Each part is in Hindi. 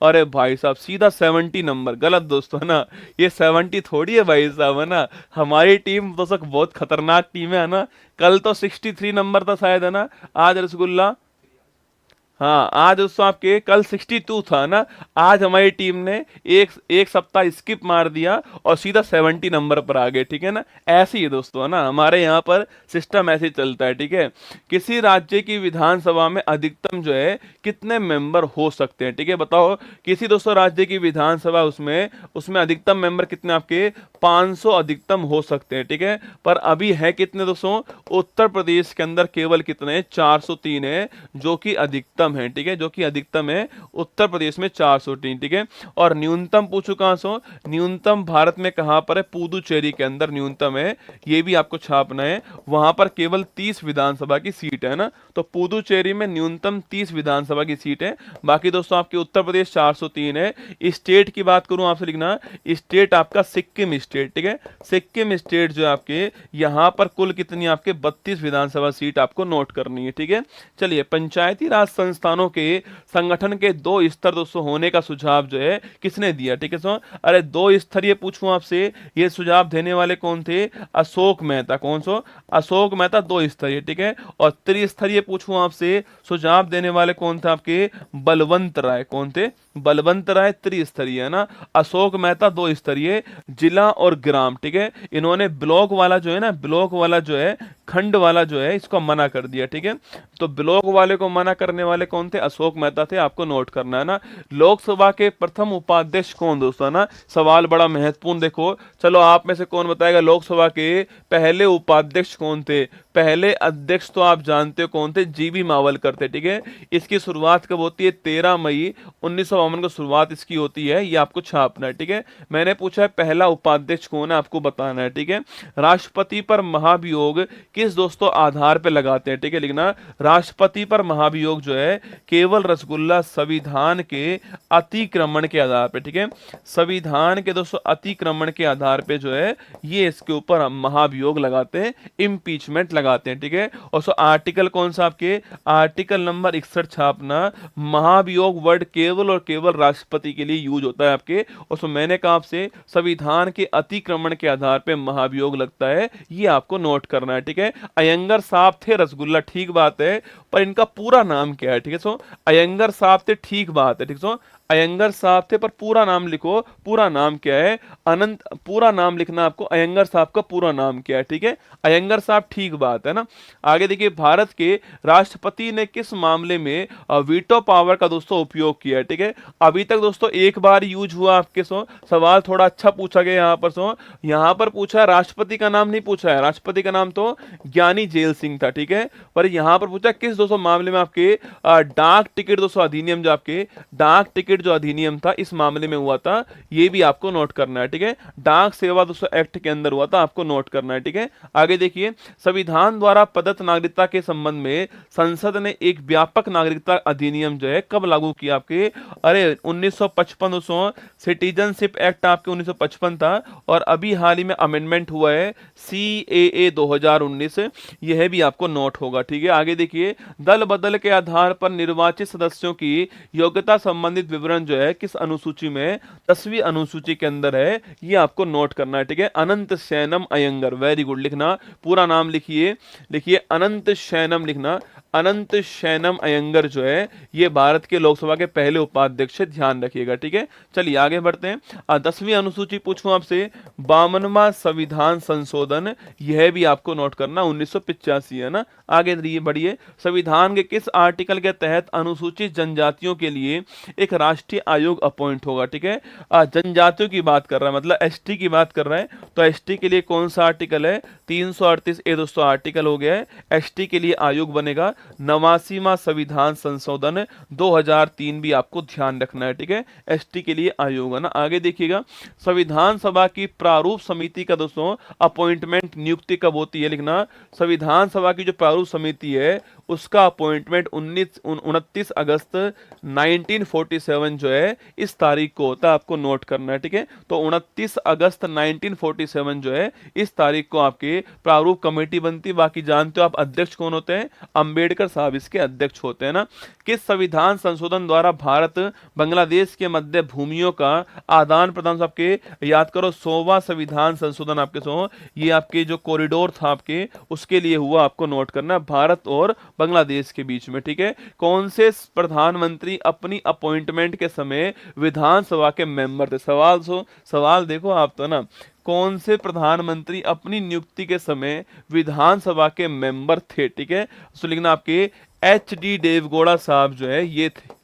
अरे भाई साहब सीधा 70 नंबर, गलत दोस्तों, है ना। ये 70 थोड़ी है भाई साहब, है ना। हमारी टीम तो सक बहुत खतरनाक टीम है ना। कल तो 63 नंबर था शायद, है ना। आज रसगुल्ला, हाँ आज दोस्तों आपके कल 62 था ना। आज हमारी टीम ने एक एक सप्ताह स्किप मार दिया और सीधा 70 नंबर पर आ गए, ठीक है ना। ऐसे ही है दोस्तों, है ना, हमारे यहाँ पर सिस्टम ऐसे ही चलता है, ठीक है। किसी राज्य की विधानसभा में अधिकतम जो है कितने मेंबर हो सकते हैं, ठीक है, बताओ। किसी दोस्तों राज्य की विधानसभा, उसमें उसमें अधिकतम मेंबर कितने आपके, 500 अधिकतम हो सकते हैं, ठीक है। पर अभी है कितने दोस्तों, उत्तर प्रदेश के अंदर केवल कितने, 403 है, जो कि अधिकतम है, ठीक है, जो कि अधिकतम है उत्तर प्रदेश में 403, ठीक है। और न्यूनतम पूछो कहां से, न्यूनतम भारत में कहां पर है, पुदुचेरी के अंदर न्यूनतम है। ये भी आपको छापना है, वहां पर केवल 30 विधानसभा की सीट है ना। तो पुदुचेरी में न्यूनतम 30 विधानसभा की सीट है। बाकी दोस्तों आपके उत्तर प्रदेश 403 है। स्टेट की बात करूं आपसे, लिखना स्टेट आपका सिक्किम स्टेट, ठीक है। सिक्किम स्टेट जो है आपके, यहां पर कुल कितनी आपके 32 विधानसभा सीट आपको नोट करनी है, ठीक है। चलिए, पंचायती राज संस्थानों के संगठन के दो स्तर दोस्तों होने का सुझाव जो है किसने दिया, ठीक है। सो अरे दो स्तरीय पूछूं आपसे, ये सुझाव देने वाले कौन थे, अशोक मेहता। कौन सो, अशोक मेहता, दो स्तरीय, ठीक है। और त्रिस्तरीय पूछूं आपसे, सुझाव देने वाले कौन थे आपके, बलवंत राय। कौन थे, बलवंत राय, त्रिस्तरीय, है ना। अशोक मेहता दो स्तरीय, जिला और ग्राम, ठीक है। इन्होंने ब्लॉक वाला जो है ना, ब्लॉक वाला जो है, खंड वाला जो है, इसको मना कर दिया, ठीक है। तो ब्लॉक वाले को मना करने वाले कौन थे, अशोक मेहता थे, आपको नोट करना है ना। लोकसभा के प्रथम उपाध्यक्ष कौन दोस्तों, ना सवाल बड़ा महत्वपूर्ण, देखो। चलो आप में से कौन बताएगा लोकसभा के पहले उपाध्यक्ष कौन थे। पहले अध्यक्ष तो आप जानते हो कौन थे, जीबी मावलकर थे, ठीक है। इसकी शुरुआत कब होती है, 13 मई 1952 को शुरुआत इसकी होती है, ये आपको छापना है, ठीक है। मैंने पूछा है पहला उपाध्यक्ष कौन है, आपको बताना है, ठीक है। राष्ट्रपति पर महाभियोग किस दोस्तों आधार पे लगाते हैं, ठीक है, लिखना। राष्ट्रपति पर महाभियोग जो है केवल रसगुल्ला संविधान के अतिक्रमण के आधार पे, ठीक है। संविधान के दोस्तों अतिक्रमण के आधार पे जो है ये इसके ऊपर हम महाभियोग लगाते हैं, इम्पीचमेंट लगाते हैं, ठीक है। और सो आर्टिकल कौन सा आपके, आर्टिकल नंबर 61 छापना। महाभियोग वर्ड केवल और केवल राष्ट्रपति के लिए यूज होता है आपके। और सो मैंने कहा आपसे संविधान के अतिक्रमण के आधार पे महाभियोग लगता है, ये आपको नोट करना है, ठीक है। अयंगर साहब थे रसगुल्ला, ठीक बात है, पर इनका पूरा नाम क्या है, ठीक है। सो अयंगर साहब थे, ठीक बात है, ठीक। सो अयंगर साहब थे, पर पूरा नाम लिखो, पूरा नाम क्या है, अनंत, पूरा नाम लिखना आपको, अयंगर साहब का पूरा नाम क्या है, ठीक है। अयंगर साहब, ठीक बात है ना। आगे देखिए, भारत के राष्ट्रपति ने किस मामले में वीटो पावर का दोस्तों उपयोग किया है, ठीक है। अभी तक दोस्तों एक बार यूज हुआ आपके, सो सवाल थोड़ा अच्छा पूछा गया यहाँ पर। सो यहाँ पर पूछा है, राष्ट्रपति का नाम नहीं पूछा है, राष्ट्रपति का नाम तो ज्ञानी जेल सिंह था, ठीक है। पर यहाँ पर पूछा किस दोस्तों मामले में आपके, डाक टिकट दोस्तों अधिनियम, जो आपके डाक टिकट जो अधिनियम था इस मामले में हुआ था, ये भी आपको नोट करना है, ठीक है। डाक सेवा दोस्तों एक्ट के अंदर हुआ था, आपको नोट करना है, ठीक है। आगे देखिए, संविधान द्वारा प्रदत्त नागरिकता के संबंध में संसद ने एक व्यापक नागरिकता अधिनियम जो है कब लागू किया आपके, अरे 1955 दोस्तों, सिटीजनशिप एक्ट आपके 1955 था। और अभी हाल ही में अमेंडमेंट हुआ है CAA 2019, यह भी आपको नोट होगा, ठीक है। आगे देखिए, दल बदल के आधार पर निर्वाचित सदस्यों की योग्यता संबंधित विवरण जो है किस अनुसूची में, 10वीं अनुसूची के अंदर है, ये आपको नोट करना है, ठीक है। अनंत शैनम अयंगर, वेरी गुड, लिखना पूरा नाम लिखिए, लिखिए अनंत शैनम, लिखना अनंत शैनम अयंगर जो है ये भारत के लोकसभा के पहले उपाध्यक्ष है, ध्यान रखिएगा, ठीक है। चलिए आगे बढ़ते हैं। 10वीं अनुसूची पूछूं आपसे, 52वां संविधान संशोधन, यह भी आपको नोट करना 1985 है ना। आगे बढ़िए, संविधान के किस आर्टिकल के तहत अनुसूचित जनजातियों के लिए एक राष्ट्रीय आयोग अपॉइंट होगा, ठीक है। जनजातियों की बात कर रहा है, मतलब एसटी की बात कर रहा है, तो एसटी के लिए कौन सा आर्टिकल है, 338A दोस्तों आर्टिकल हो गया है, एसटी के लिए आयोग बनेगा। 89वां संविधान संशोधन 2003 भी आपको ध्यान रखना है, ठीक है, एसटी के लिए आयोग है ना। आगे देखिएगा, संविधान सभा की प्रारूप समिति का दोस्तों अपॉइंटमेंट, नियुक्ति कब होती है, लिखना संविधान सभा की जो प्रारूप समिति है उसका अपॉइंटमेंट 29 अगस्त 1947 जो है इस तारीख को होता है, आपको नोट करना है, ठीक है। तो 29 अगस्त 1947 जो है इस तारीख को आपके प्रारूप कमेटी बनती। बाकी जानते हो आप अध्यक्ष कौन होते हैं, अंबेडकर साहब इसके अध्यक्ष होते हैं ना। किस संविधान संशोधन द्वारा भारत बांग्लादेश के मध्य भूमियों का आदान प्रदान, आपके याद करो 100वां संविधान संशोधन आपके ये आपके जो कॉरिडोर था आपके उसके लिए हुआ, आपको नोट करना, भारत और बांग्लादेश के बीच में, ठीक है। कौन से प्रधानमंत्री अपनी अपॉइंटमेंट के समय विधानसभा के मेंबर थे? सवाल देखो आप तो ना, कौन से प्रधानमंत्री अपनी नियुक्ति के समय विधानसभा के मेंबर थे, ठीक है। तो लिखना आपके HD देवगौड़ा साहब जो है ये थे,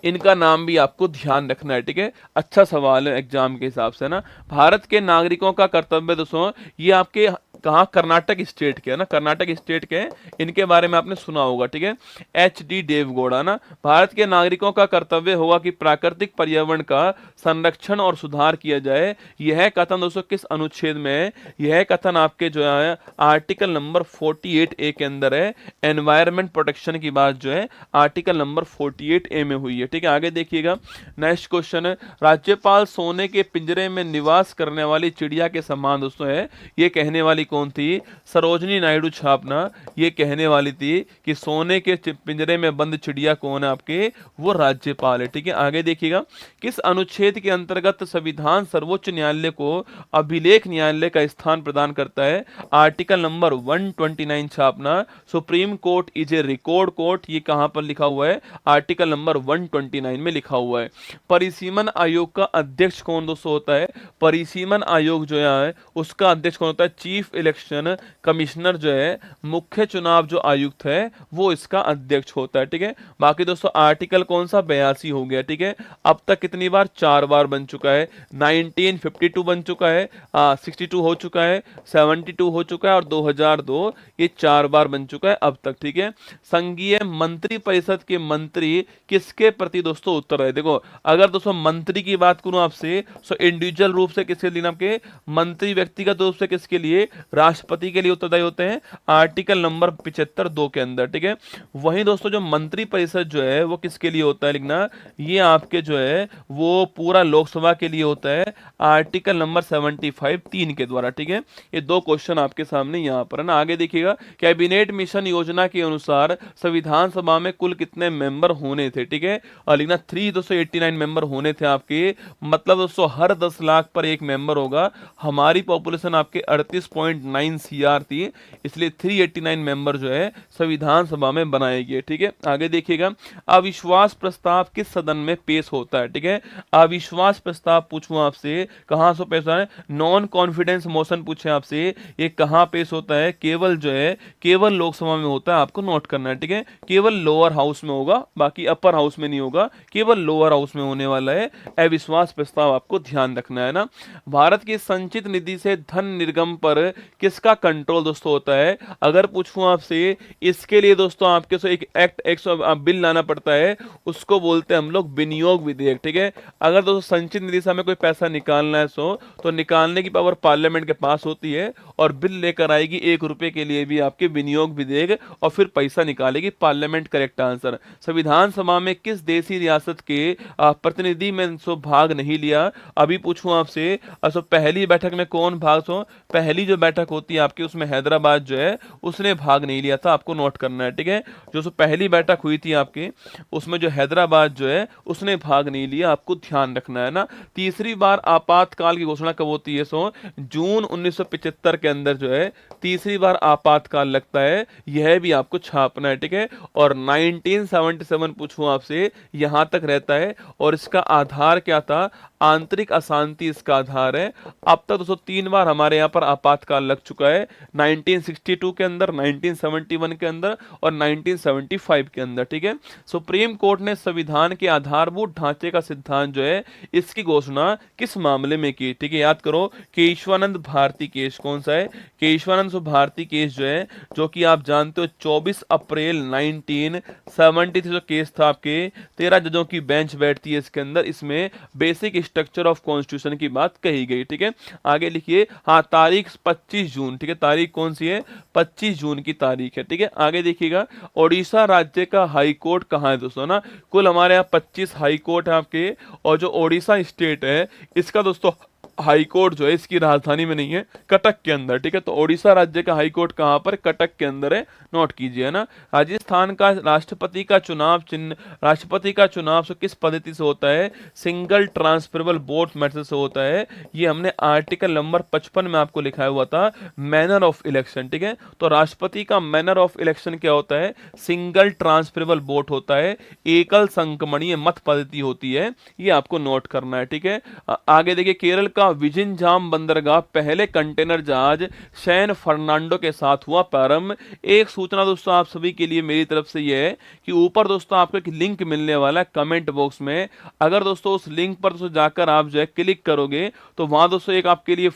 इनका नाम भी आपको ध्यान रखना है, ठीक है। अच्छा सवाल है एग्जाम के हिसाब से ना। भारत के नागरिकों का कर्तव्य दोस्तों, ये आपके कहाँ, कर्नाटक स्टेट के है ना, कर्नाटक स्टेट के, इनके बारे में आपने सुना होगा, ठीक है। HD देवगौड़ा ना, भारत के नागरिकों का कर्तव्य होगा कि प्राकृतिक पर्यावरण का संरक्षण और सुधार किया जाए। यह कथन दोस्तों किस अनुच्छेद में है? यह कथन आपके जो है आर्टिकल नंबर 48A के अंदर है। एनवायरमेंट प्रोटेक्शन की बात जो है आर्टिकल नंबर 48A में हुई है, ठीक है। आगे देखिएगा नेक्स्ट क्वेश्चन है, राज्यपाल सोने के पिंजरे में निवास करने वाली चिड़िया के समान दोस्तों है, ये कहने वाली कौन थी? सरोजनी नायडू छापना ये कहने वाली थी कि सोने के पिंजरे में बंद चिड़िया कौन है आपके? वो राज्यपाल है, ठीक है। आगे देखिएगा, किस अनुच्छेद के अंतर्गत संविधान सर्वोच्च न्यायालय को अभिलेख न्यायालय का स्थान प्रदान करता है? आर्टिकल नंबर 129 छापना, supreme court is a record court, ये कहां पर लिखा हुआ है? आर्टिकल नंबर 129 में लिखा हुआ है। परिसीमन आयोग का अध्यक्ष कौन दोस्तों होता है? परिसीमन आयोग जो है उसका अध्यक्ष कौन होता है? चीफ इलेक्शन कमिश्नर जो है, मुख्य चुनाव जो आयुक्त है वो इसका अध्यक्ष होता है, ठीक है। बाकी दोस्तों आर्टिकल कौन सा? 82 हो गया, ठीक है। अब तक कितनी बार? 4 बार बन चुका है। 1952 बन चुका है, 62 हो चुका है, 72 हो चुका है और 2002, ये 4 बार बन चुका है अब तक, ठीक है। संघीय मंत्री परिषद के मंत्री किसके प्रति दोस्तों उत्तर है? देखो अगर दोस्तों मंत्री की बात करूं आपसे तो इंडिविजुअल रूप से किसके लिए? आपके मंत्री व्यक्तिगत रूप से किसके लिए? राष्ट्रपति के लिए उत्तरदायी होते हैं, आर्टिकल नंबर 75(2) के अंदर, ठीक है। वहीं दोस्तों जो मंत्री परिषद जो है वो किसके लिए होता है? लिखना, ये आपके जो है वो पूरा लोकसभा के लिए होता है, आर्टिकल नंबर 75(3) के द्वारा, ठीक है। ये 2 क्वेश्चन आपके सामने यहाँ पर है ना। आगे देखिएगा, कैबिनेट मिशन योजना के अनुसार संविधान सभा में कुल कितने मेंबर होने थे? ठीक है, और लिखना 389 मेंबर होने थे आपके, मतलब दोस्तों हर 10 लाख पर एक मेंबर होगा। हमारी पॉपुलेशन आपके 38.9 CR थी, इसलिए 389 मेंबर जो है संविधान सभा में बनाए गए, ठीक है। आगे देखिएगा, अविश्वास प्रस्ताव किस सदन में पेश होता है? ठीक है, अविश्वास प्रस्ताव पूछूं आपसे कहां से पेश होता है? नॉन कॉन्फिडेंस मोशन पूछे आपसे, ये कहां पेश होता है? केवल जो है केवल लोकसभा में होता है, आपको नोट करना है, ठीक है। केवल लोअर हाउस में होगा, बाकी अपर हाउस में नहीं होगा, केवल लोअर हाउस में होने वाला है अविश्वास प्रस्ताव, आपको ध्यान रखना है ना। भारत की संचित निधि से धन निर्गम पर किसका कंट्रोल दोस्तों होता है? अगर पूछूं आपसे, इसके लिए दोस्तों आपके से एक एक्ट बिल लाना पड़ता है, उसको बोलते हैं हम लोग विनियोग विधेयक, ठीक है। अगर दोस्तों संचित निधि से हमें कोई पैसा निकालना है तो निकालने की पावर पार्लियामेंट के पास होती है, और बिल लेकर आएगी 1 रुपए के लिए भी आपके विनियोग विधेयक, और फिर पैसा निकालेगी पार्लियामेंट। Correct answer. संविधान सभा में किस देशी रियासत के प्रतिनिधि में भाग नहीं लिया? अभी पूछूं आपसे, पहली बैठक में कौन भाग पहली जो बैठक होती है आपकी उसमें हैदराबाद जो है उसने भाग नहीं लिया था, आपको नोट करना है, ठीक है। जो पहली बैठक हुई थी आपकी उसमें जो हैदराबाद जो है उसने भाग नहीं लिया, आपको ध्यान रखना है ना। तीसरी बार आपातकाल की घोषणा कब होती है? जून 1975 के अंदर जो है तीसरी बार आपातकाल लगता है, यह भी आपको छापना है, ठीक है। और 1977 पूछूं आपसे, यहां तक रहता है, और इसका आधार क्या था? आंतरिक अशांति इसका आधार है। अब तक 203 बार हमारे यहाँ पर आपातकाल लग चुका है, 1962 के अंदर, 1971 के अंदर और 1975 के अंदर, ठीक है। सुप्रीम कोर्ट ने संविधान के आधारभूत ढांचे का सिद्धांत जो है इसकी घोषणा किस मामले में की? ठीक है, याद करो, केशवानंद भारती केस। कौन सा है? केशवानंद भारती केस जो है, जो कि आप जानते हो 24 अप्रैल 1973 जो केस था आपके, 13 जजों की बेंच बैठती है इसके अंदर, इसमें बेसिक स्ट्रक्चर ऑफ कॉन्स्टिट्यूशन की बात कही गई, ठीक है। आगे लिखिए, हाँ तारीख 25 जून, ठीक है, तारीख कौन सी है? 25 जून की तारीख है, ठीक है। आगे देखिएगा, ओडिशा राज्य का हाई कोर्ट कहाँ है दोस्तों ना? कुल हमारे यहाँ 25 हाई कोर्ट है आपके, और जो ओडिशा स्टेट है इसका दोस्तों हाई कोर्ट जो है इसकी राजधानी में नहीं है, कटक के अंदर, ठीक है। तो ओडिशा राज्य का हाई कोर्ट कहाँ पर, कटक के अंदर है, नोट कीजिए, है ना। राजस्थान का राष्ट्रपति का चुनाव से किस पद्धति से होता है, सिंगल ट्रांसफरेबल वोट मेथड से होता है। ये हमने आर्टिकल नंबर 55 में आपको लिखाया हुआ था, मैनर ऑफ इलेक्शन, ठीक है। तो राष्ट्रपति का मैनर ऑफ इलेक्शन क्या होता है, सिंगल ट्रांसफरेबल वोट होता है, एकल संक्रमणीय मत पद्धति होती है, ये आपको नोट करना है, ठीक है। आगे देखिए, केरल का विजिंजाम बंदरगाह पहले कंटेनर जहाज सैन फर्नांडो के साथ हुआ प्रारंभ। एक सूचना दोस्तों आप सभी के लिए मेरी तरफ से यह है कि ऊपर दोस्तों आपको एक लिंक मिलने वाला है कमेंट बॉक्स में, अगर दोस्तों उस लिंक पर दोस्तों जाकर आप जो है क्लिक करोगे तो वहां दोस्तों एक आपके लिए